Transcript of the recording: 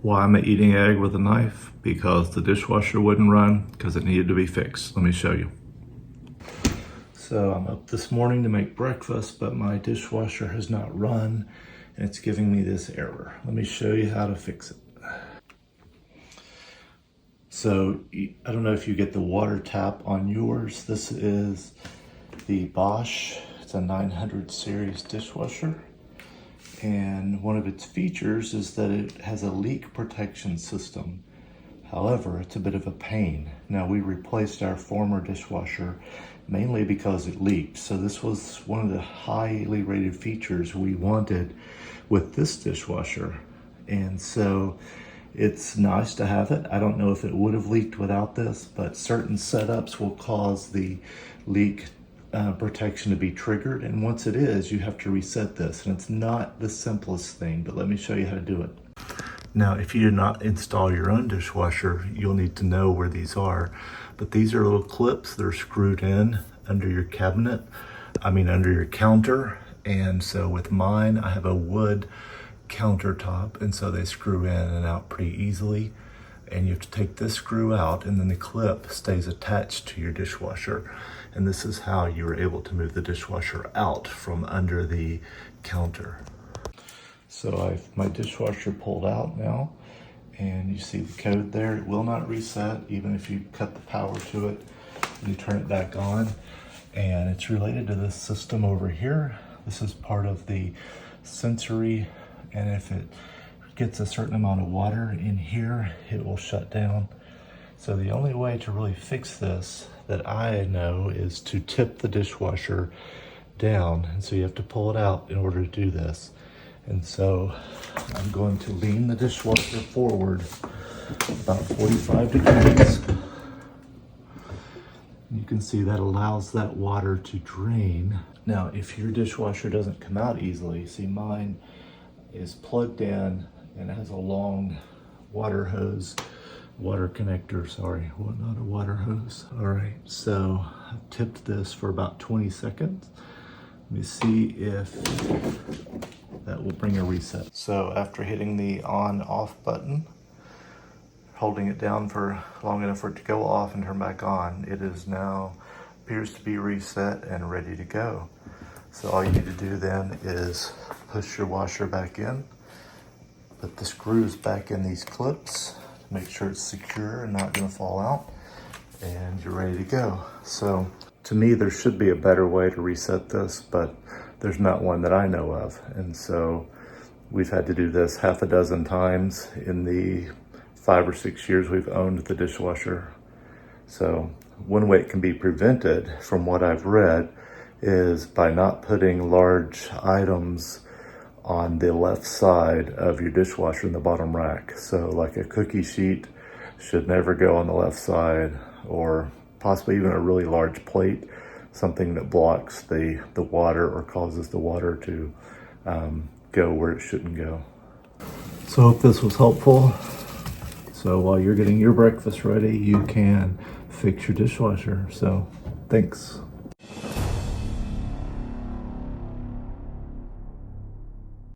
Why am I eating egg with a knife? Because the dishwasher wouldn't run because it needed to be fixed. Let me show you. So I'm up this morning to make breakfast, but my dishwasher has not run and it's giving me this error. Let me show you how to fix it. So I don't know if you get the Watertap on yours. This is the Bosch. It's a 900 series dishwasher. And one of its features is that it has a leak protection system. However, it's a bit of a pain. Now, we replaced our former dishwasher mainly because it leaked. So this was one of the highly rated features we wanted with this dishwasher. And so it's nice to have it. I don't know if it would have leaked without this, but certain setups will cause the leak protection to be triggered, and once it is, you have to reset this, and it's not the simplest thing, but let me show you how to do it. Now, if you did not install your own dishwasher, you'll need to know where these are, but these are little clips that are screwed in under your cabinet, under your counter. And so with mine, I have a wood countertop, and so they screw in and out pretty easily. And you have to take this screw out, and then the clip stays attached to your dishwasher. And this is how you were able to move the dishwasher out from under the counter. So I've my dishwasher pulled out now, and you see the code there. It will not reset even if you cut the power to it and you turn it back on. And it's related to this system over here. This is part of the sensory, and if it gets a certain amount of water in here, it will shut down. So the only way to really fix this that I know is to tip the dishwasher down. And so you have to pull it out in order to do this. And so I'm going to lean the dishwasher forward about 45 degrees. You can see that allows that water to drain. Now, if your dishwasher doesn't come out easily, see mine is plugged in and it has a long water connector, sorry, not a water hose. All right, so I've tipped this for about 20 seconds. Let me see if that will bring a reset. So after hitting the on/off button, holding it down for long enough for it to go off and turn back on, it is now appears to be reset and ready to go. So all you need to do then is push your washer back in, put the screws back in these clips, make sure it's secure and not going to fall out, and you're ready to go. So to me, there should be a better way to reset this, but there's not one that I know of. And so we've had to do this half a dozen times in the 5 or 6 years we've owned the dishwasher. So one way it can be prevented, from what I've read, is by not putting large items on the left side of your dishwasher in the bottom rack. So like a cookie sheet should never go on the left side, or possibly even a really large plate, something that blocks the water or causes the water to go where it shouldn't go. So I hope this was helpful. So while you're getting your breakfast ready, you can fix your dishwasher. So thanks.